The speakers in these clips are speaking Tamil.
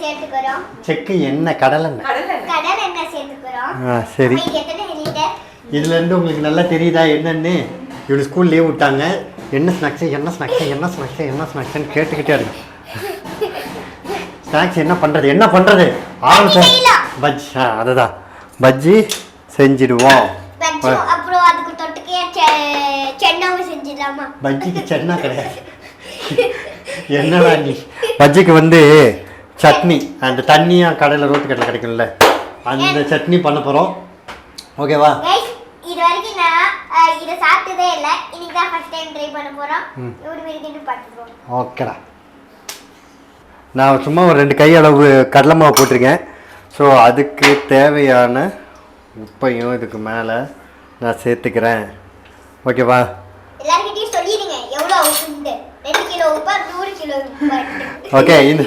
சேர்த்துக்கறோம். செக்கு எண்ணெய் கடலெண்ணெய். கடலெண்ணெய் சேர்த்துக்கறோம். சரி. எத்தனை லிட்டர்? இதுல இருந்து உங்களுக்கு நல்லா தெரியுதா என்னன்னு? இவரு ஸ்கூல் லீவ் விட்டாங்க. என்ன ஸ்நாக்ஸ்னு கேட்டுக்கிட்டே இருக்கு. ஸ்நாக்ஸ் என்ன பண்றது பஜ்ஜி. அதுதான் பஜ்ஜி செஞ்சிடுவோம். அப்புறம் அதுக்கு தொட்டுக்கே சென்னாவும் செஞ்சிடலாமா? பஜ்ஜிக்கு சென்னா கிடையாது. என்னடா நீ? பஜ்ஜிக்கு சட்னி, அந்த தண்ணியா கடையில் ரோட்டு கடையில் கிடைக்கும்ல, அந்த சட்னி பண்ண போகிறோம். ஓகேவா? இது வரைக்கும் நான் இதை சாப்பிட்டதே இல்லை. இன்னைக்கு தான் ஃபர்ஸ்ட் டைம் ட்ரை பண்ண போகிறோம். ஓகேடா. நான் சும்மா ஒரு 2 கை அளவு கடலை மாவு போட்டிருக்கேன். ஸோ அதுக்கு தேவையான உப்பையும் இதுக்கு மேலே நான் சேர்த்துக்கிறேன். ஓகேவா? எல்லார்கிட்டயும் சொல்லிடுங்க எவ்வளோ உப்பு. 2 கிலோ உப்பு, 100 கிலோ உப்பு. ஓகே. இந்த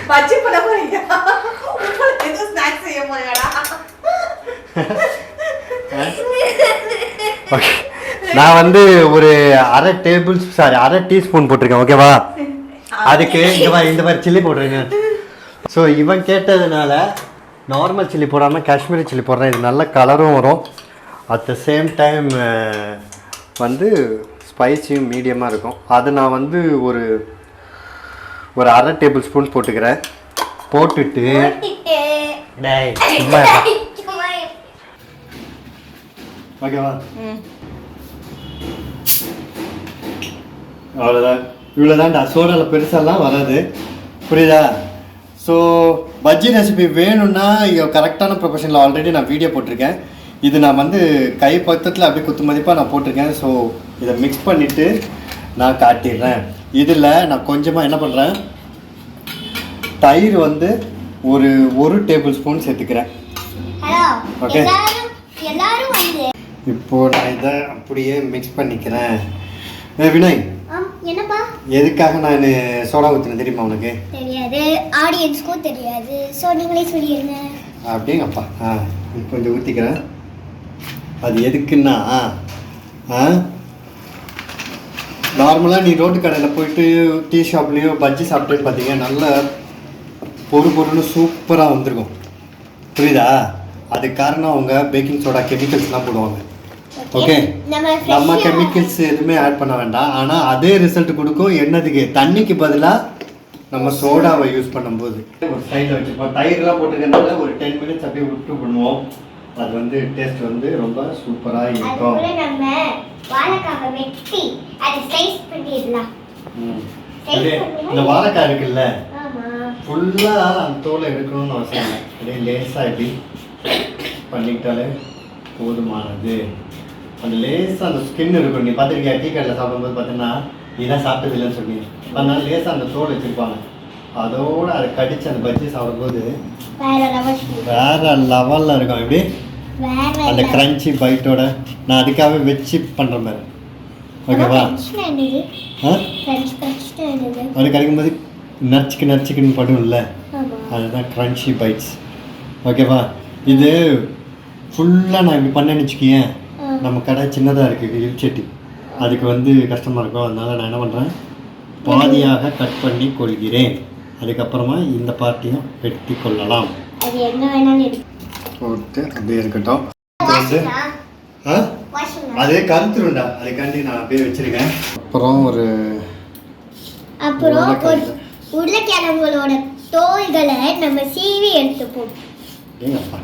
பஜ்ஜி பண்ண போறீங்க. ஏதோ ஸ்நாக்ஸ் செய்ய போறீங்கடா. ஓகே. நான் ஒரு அரை டீஸ்பூன் போட்டிருக்கேன். ஓகேவா? அதுக்கு இந்த மாதிரி சில்லி போடுறேங்க. ஸோ இவன் கேட்டதுனால நார்மல் சில்லி போடாமல் காஷ்மீரி சில்லி போடுறேன். இது நல்ல கலரும் வரும். அட் த சேம் டைம் ஸ்பைஸியும் மீடியமாக இருக்கும். அது நான் ஒரு அரை டேபிள் ஸ்பூன் போட்டுக்கிறேன். போட்டுட்டு ஓகேவா? அவ்வளோதான். இவ்வளோதான்டா. சோடாவில் பெருசாலாம் வராது. புரியுதா? ஸோ பஜ்ஜி ரெசிபி வேணும்னா கரெக்டான ப்ரொஃபஷனில் ஆல்ரெடி நான் வீடியோ போட்டிருக்கேன். இது நான் கை பக்கத்தில் அப்படியே குத்து மதிப்பாக நான் போட்டிருக்கேன். ஸோ இதை மிக்ஸ் பண்ணிவிட்டு நான் காட்டிடுறேன். இதில் நான் கொஞ்சமாக என்ன பண்ணுறேன், தயிர் ஒரு டேபிள் ஸ்பூன் சேர்த்துக்கிறேன். ஓகே. இப்போது நான் இதை அப்படியே மிக்ஸ் பண்ணிக்கிறேன். வினய், என்னப்பா? எதுக்காக நான் சோடா ஊற்றினேன் தெரியுமா உனக்கு? தெரியாது, ஆடியன்ஸ்க்கும் தெரியாது. ஸோ நீங்களே சொல்லிடுங்க. அப்படிங்கப்பா. கொஞ்சம் ஊற்றிக்கிறேன். அது எதுக்குன்னா, நார்மலாக நீ ரோட்டு கடையில் போயிட்டு டீ ஷாப்லேயோ பஜ்ஜி சாப்பிட்டு பார்த்தீங்கன்னா நல்ல பொருள்னு சூப்பராக வந்திருக்கும். புரியுதா? அதுக்கு காரணம் அவங்க பேக்கிங் சோடா கெமிக்கல்ஸ்லாம் போடுவாங்க. ஓகே. நம்ம கெமிக்கல்ஸ் எதுவுமே ஆட் பண்ண வேண்டாம். ஆனால் அதே ரிசல்ட் கொடுக்கும். என்னதுக்கு? தண்ணிக்கு பதிலாக நம்ம சோடாவை யூஸ் பண்ணும்போது ஒரு சைடில் வச்சுப்போம். தயிர்லாம் போட்டுக்கிறதுனால ஒரு 10 மினிட்ஸ் அப்படியே விட்டு பண்ணுவோம். அது டேஸ்ட் ரொம்ப சூப்பராக இருக்கும். இந்த வாழைக்காய் இருக்குல்ல, ஃபுல்லாக அந்த தோலை எடுக்கணும்னு அவசியம் இல்லை. அப்படியே லேசாக இப்படி பண்ணிக்கிட்டாலே போதுமானது. அந்த லேசாக அந்த ஸ்கின் இருக்கும். நீ பார்த்துருக்கியா? டீ கடையில் சாப்பிடும்போது பார்த்தீங்கன்னா இதெல்லாம் சாப்பிட்டது இல்லைன்னு சொன்னீங்க. அதனால லேசாக அந்த தோல் வச்சுருப்பாங்க. அதோடு அதை கடிச்சு அந்த பஜ்ஜி சாப்பிடும்போது வேற லெவலில் இருக்கும். எப்படி அந்த கிரன்ச்சி பைட்டோட நான் அதுக்காகவே வச்சு பண்ணுற மாதிரி. ஓகேவா? அது கிடைக்கும்போது நச்சுக்குன்னு படும்ல, அதுதான் கிரன்ச்சி பைட்ஸ். ஓகேவா? இது ஃபுல்லாக நான் இப்படி பண்ணேன்னு வச்சுக்கேன். நம்ம கடை சின்னதாக இருக்குது, இல்செட்டி. அதுக்கு கஷ்டமாக இருக்கும். அதனால் நான் என்ன பண்ணுறேன், பாதியாக கட் பண்ணி கொள்கிறேன். அதுக்கப்புறமா இந்த பார்ட்டியும் வெட்டி கொள்ளலாம். போட்டு அப்படியே இருக்கட்டும். அதே கருத்துருண்டா, அதுக்காண்டி நான் அப்படியே வச்சுருக்கேன். அப்புறம் உருளைக்கிழங்குகளோட தோல்களை நம்ம சீவி எடுத்துப்போம். ஏங்கப்பா,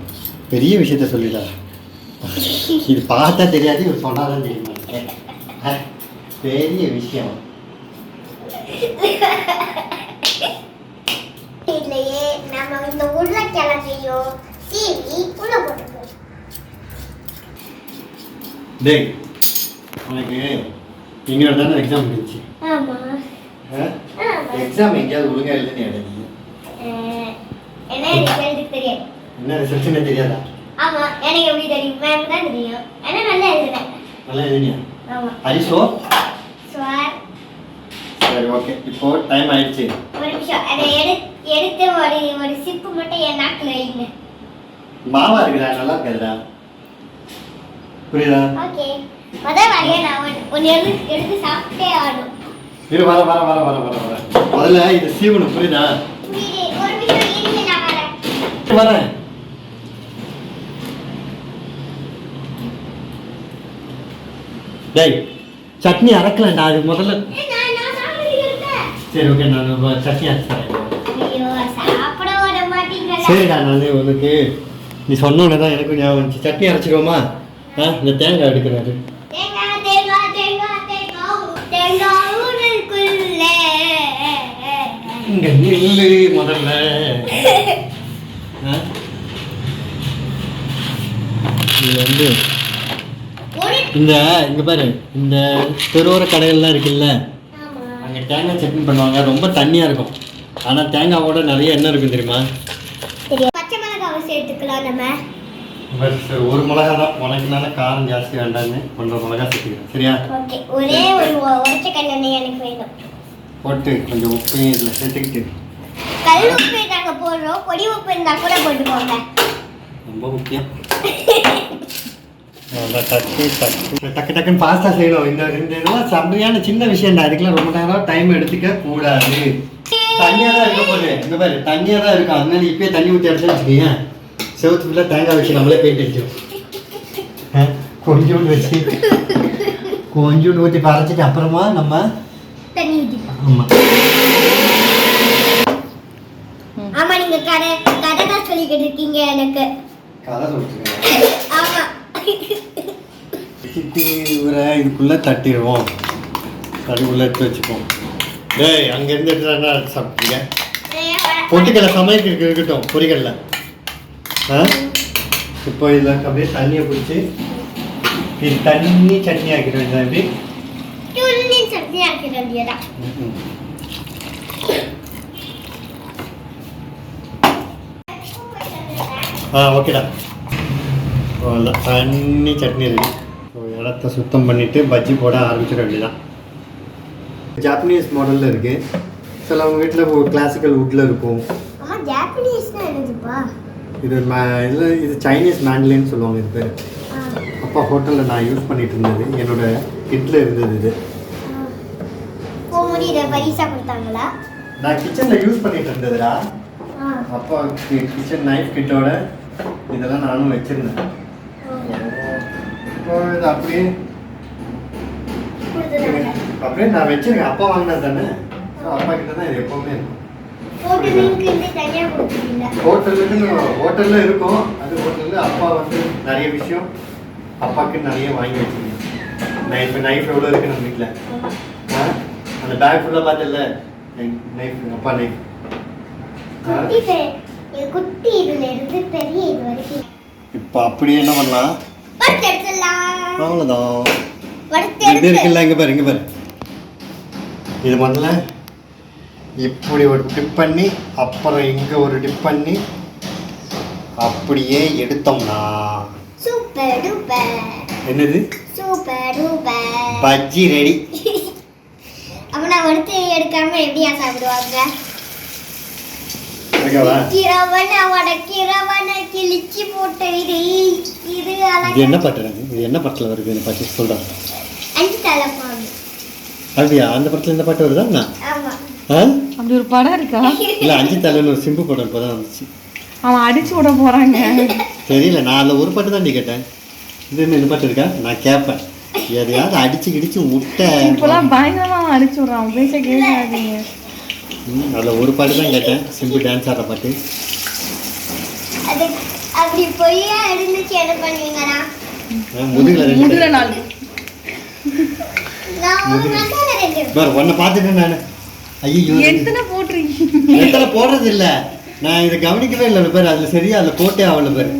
பெரிய விஷயத்த சொல்லிடா. இது பார்த்தா தெரியாது, இவர் சொன்னாதான் தெரியுமா? பெரிய விஷயம். இல்லையே, நம்ம இந்த உருளைக்கிழங்கையோ சீவி உள்ள போட்டுப்போம். டேய், உனக்கு இங்கே தானே எக்ஸாம் இருந்துச்சு? ஆமா. எக்ஸாம் எங்கேயாவது ஒழுங்கா எழுதுனே எழுதி? என்ன ரிசல்ட் தெரியாது. என்ன ரிசல்ட்னே தெரியாதா? ஆமா, எனக்கு எப்படி தெரியும்? மேம் தான் தெரியும். انا நல்லா எழுதுறேன். நல்லா எழுதினியா? ஆமா. அரிசோ ஸ்வார். சரி, ஓகே. இப்போ டைம் ஆயிடுச்சு. ஒரு நிமிஷம். அதை எடுத்து ஒரு சிப்பு மட்டும் என் நாக்குல வைங்க. மாவா இருக்குடா, நல்லா இருக்குடா. புரியுதா? ஓகே. முதல்ல நான் ஒன்னு எடுத்து சாப்பிட்டே ஆடும். இரு, வர முதல்ல இதை சீவணும், புரியுதா? ஒரு நிமிஷம் இருங்க, நான் வரேன். வரேன். டேய், சட்னி அரைக்கலாம்டா, அது முதல்ல. நான் சாப்பிடுறேன். சரி, ஓகே, நான் சட்னி அரைச்சு தரேன். ஐயோ, சாப்பிட வர மாட்டீங்களா? சரிடா, நான் உனக்கு நீ சொன்ன உடனே தான் எனக்கு ஞாபகம் வந்துச்சு. சட்னி அரைச்சிடுவோமா? இந்த தேங்காய் எடுக்கிறாரு. தேங்காய் தேங்காய் தேங்காய் தேங்காய் தேங்காய் ஊருக்குள்ளே. இங்க நில்லு முதல்ல. இது வந்து இந்த இங்க பாரு, இந்த தெருவோர கடைகள்லாம் இருக்குல்ல, அங்கே தேங்காய் சட்னி பண்ணுவாங்க. ரொம்ப தண்ணியா இருக்கும், ஆனா தேங்காவோட நிறைய எண்ணெய் இருக்கும், தெரியுமா? பச்சை மிளகாவை சேர்த்துக்கலாம் நம்ம. ஒரு மிளகா தான், உனக்குனால காரம் ஜாஸ்தி வேண்டாம்னு 1.5 மிளகா சேர்த்துக்கிறேன், சரியா? ஓகே, ஒரே ஒரு உரைச்ச கல்லெண்ணெய் எனக்கு வேணும். போட்டு கொஞ்சம் உப்பையும் இதில் சேர்த்துக்கிட்டு. கல் உப்பு நாங்கள் போடுறோம், பொடி உப்பு இருந்தால் கூட போட்டுக்கோங்க. ரொம்ப முக்கியம். டக்கு டக்குன்னு ஃபாஸ்ட்டாக செய்யணும். இந்த இதெல்லாம் செம்மையான சின்ன விஷயம்டா, அதுக்கெல்லாம் ரொம்ப நேரம் டைம் எடுத்துக்க கூடாது. தண்ணியாக தான் இருக்க போகுது, இந்த மாதிரி தண்ணியாக தான் இருக்கும். அதனால இப்பயே தண்ணி ஊற்றி அடிச்சு வச்சுக்கீங்க, செவத்து ஃபுல்லாக தேங்காய் வச்சு நம்மளே பெயிண்ட் அடிச்சிடும். கொஞ்சோண்டு வச்சு கொஞ்சோண்டு ஊற்றி பறைச்சிட்டு அப்புறமா நம்ம தண்ணி ஊற்றிப்போம். ஆமாம் ஆமாம், நீங்கள் கதை தான் சொல்லிக்கிட்டு இருக்கீங்க எனக்கு. கதை சொல்லிட்டு ஆமாம், இதுக்குள்ளே தட்டிடுவோம், அதுக்குள்ளே எடுத்து வச்சுப்போம். டேய், அங்கேருந்து எடுத்து சாப்பிட்டீங்க. பொட்டுக்கடலை சமையலுக்கு இருக்கட்டும், பொரிக்கடலை. இப்போ இதில் அப்படியே தண்ணியை பிடிச்சி இது தண்ணி சட்னி ஆக்கிடும். இது எப்படி சட்னி ஆக்கிட வேண்டியதா? ஓகேடா, தண்ணி சட்னி இருக்கு. இடத்த சுத்தம் பண்ணிவிட்டு பஜ்ஜி போட ஆரம்பிச்சிட வேண்டியதான். ஜாப்பனீஸ் மாடலில் இருக்குது, சிலவங்க வீட்டில் கிளாசிக்கல் வுட்டில் இருக்கும். ஜாப்பனீஸ்னா என்னதுப்பா? இது இது சைனீஸ் மேண்ட்லின்னு சொல்லுவாங்க இது பேர். அப்பா ஹோட்டலில் நான் யூஸ் பண்ணிட்டு இருந்தது, என்னோட கிட்டில் இருந்தது இது. இதை பரிசா கொடுத்தாங்களா? நான் கிச்சனில் யூஸ் பண்ணிட்டு இருந்ததுடா. அப்பா கிச்சன் நைஃப் கிட்டோட இதெல்லாம் நானும் வச்சுருந்தேன். இப்போ இது அப்படியே நான் வச்சிருக்கேன். அப்பா வாங்கினது தானே, அப்பா கிட்ட தான் இது எப்போவுமே இருக்கும். ஹோட்டலில் இருக்கும், அது ஹோட்டலில் அப்பா வந்து நிறைய விஷயம் அப்பாவுக்கு நிறைய வாங்கி வச்சுருக்கேன். நைஃப் எவ்வளோ இருக்குது நம்ம வீட்டில். அந்த பேக் ஃபுல்லாக பார்த்தல நைஃப், அப்பா நைஃப். இப்போ அப்படியே என்ன பண்ணலாம், அவ்வளோதான். இது இருக்குல்ல, இங்கே பாரு, இங்கே பாரு. இது முதல்ல இப்படி ஒரு டிப் பண்ணி, அப்புறம் இங்கே ஒரு டிப் பண்ணி அப்படியே எடுத்தோம்னா சூப்பர் டூப்பர். என்னது? Super duper bajji ready. அப்ப நான் வறுத்து எடுக்காம எப்படியா சாப்பிடுவாங்க? ஓகேவா? கிரவன கிழிச்சி போட்டு இது என்ன பண்றது? இது என்ன படத்துல வருது? இந்த பாட்டு சொல்றேன். அஞ்சு தலைப்பாங்க. அப்படியா? அந்த படத்துல இந்த பாட்டு வருதா? ஆமா. அப்படி ஒரு படம் இருக்கா? இல்ல, அஞ்சு தலைன்னு ஒரு சிம்பு படம் இப்பதான் வந்துச்சு. அவன் அடிச்சு விட போறாங்க. தெரியல, நான் அந்த ஒரு பாட்டு தான் கேட்டேன். இது என்ன இந்த பாட்டு இருக்கா? நான் கேட்பேன், எதையாவது அடிச்சு கிடிச்சு முட்டை இப்பெல்லாம் பயங்கரமா அடிச்சு விடுறான், பேச கேட்காதீங்க. அதில் ஒரு பாட்டு தான் கேட்டேன், சிம்பிள் டான்ஸ் ஆடுற பாட்டு. அது அப்படி பொய்யா இருந்துச்சு, என்ன பண்ணுவீங்கண்ணா? முதுகுல நாள் ஒன்றை பார்த்துட்டு நான் ஐயோ எத்தனை போட்டுருக்கீங்க? எத்தனை போடுறது இல்லை, நான் இதை கவனிக்கவே இல்லை பேர். அதில் சரியா அதில் போட்டே ஆகல பேர்.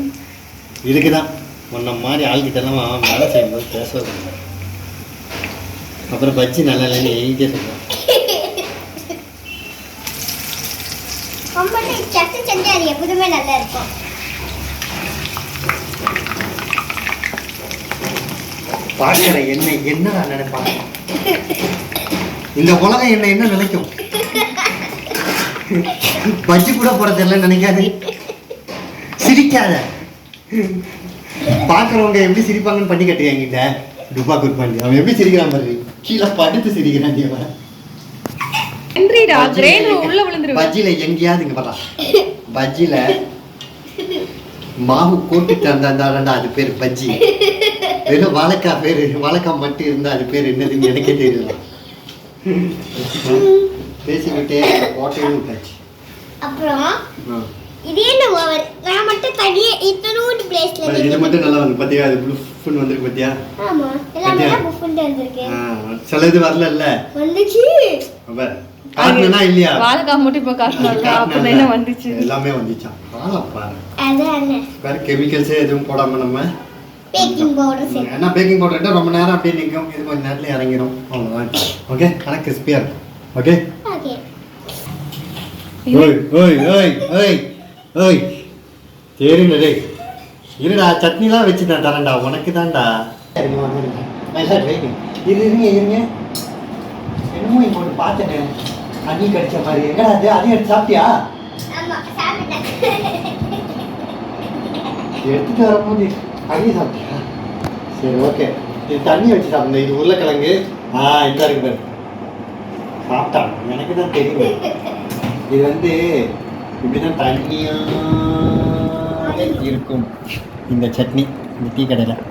இதுக்கு தான் ஒன்றை மாதிரி ஆள்கிட்டலாம் வேலை செய்யும்போது பேசுவது. அப்புறம் பஜ்ஜி நல்லா இல்லைன்னு எங்கிட்டே சொல்கிறேன். சட்னி செஞ்சு அது எப்போதுமே நல்லா இருக்கும். பார்க்கிற என்ன நான் நினைப்பாங்க, இந்த உலகம் என்ன நினைக்கும்? பஜ்ஜி கூட போட தெரியல நினைக்காது. சிரிக்காத. பார்க்குறவங்க எப்படி சிரிப்பாங்கன்னு பண்ணி கட்டுங்க என்கிட்ட. டுபா குட் பண்ணி அவன் எப்படி சிரிக்கிறான் பாரு, கீழே படுத்து சிரிக்கிறான். அவன் என்றிடா கிரெயின் உள்ள விழுந்துருவேன். பஜ்ஜில எங்கேயாவது இங்க பாரா. பஜ்ஜில மாவு கோட்டி தந்தாண்டா அது பேர் பஜ்ஜி. வெறும் வாழைக்காய் பேரு வாழைக்காய் மட்டும் இருந்தா அது பேர் என்னதுன்னு எனக்கே தெரியல. பேசிக்கிட்டே கோட்டையும் விட்டாச்சு. அப்புறம் இது என்ன ஓவர் நான் மட்டும் தனியே இத்தனோண்டு பிளேஸ்ல இது மட்டும் நல்லா வந்து பாத்தியா அது புஃப்னு வந்திருக்கு பாத்தியா? ஆமா எல்லாமே புஃப்னு வந்திருக்கு. சில இது வரலல்ல வந்துச்சு. அப்ப காரணனா இல்லையா? வாழைக்காய் மட்டும் இப்ப காரணம்ல அப்ப என்ன வந்துச்சு? எல்லாமே வந்துச்சா? ஆளா பாரு. அதானே. வேற கெமிக்கல்ஸ் எதுவும் போடாம நம்ம பேக்கிங் பவுடர் சேர்த்து. ஏன்னா பேக்கிங் பவுடர் இட்டா ரொம்ப நேரம் அப்படியே நிக்கும். இது கொஞ்ச நேரத்துல இறங்கிரும். அவ்வளவுதான். ஓகே ஆனா கிறிஸ்பியா இருக்கும். Okay okay. ஓய் ஓய் ஓய் ஓய் ஓய் சரிங்க டேய் இருடா சட்னிலாம் வச்சு நான் தரேன்டா உனக்கு தான்டா இருங்க என்னமோ இங்க ஒன்று பார்த்தேனே அண்ணி கடிச்ச மாதிரி எங்கடா அது அதையும் எடுத்து சாப்பிட்டியா? ஆமா சாப்பிட்டேன். எடுத்துட்டு வரும்போது அதையும் சாப்பிட்டியா? சரி ஓகே இது தண்ணி வச்சு சாப்பிடுங்க. இது உருளைக்கிழங்கு இந்த இருக்கு பாரு சாப்பிட்டான் எனக்கு தான் தெரியும். இது வந்து இப்படிதான் தண்ணியாக இருக்கும் இந்த சட்னி இந்த டீ கடையில்.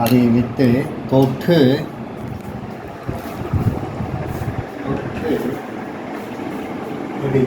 அதை விற்று தொட்டு எப்படி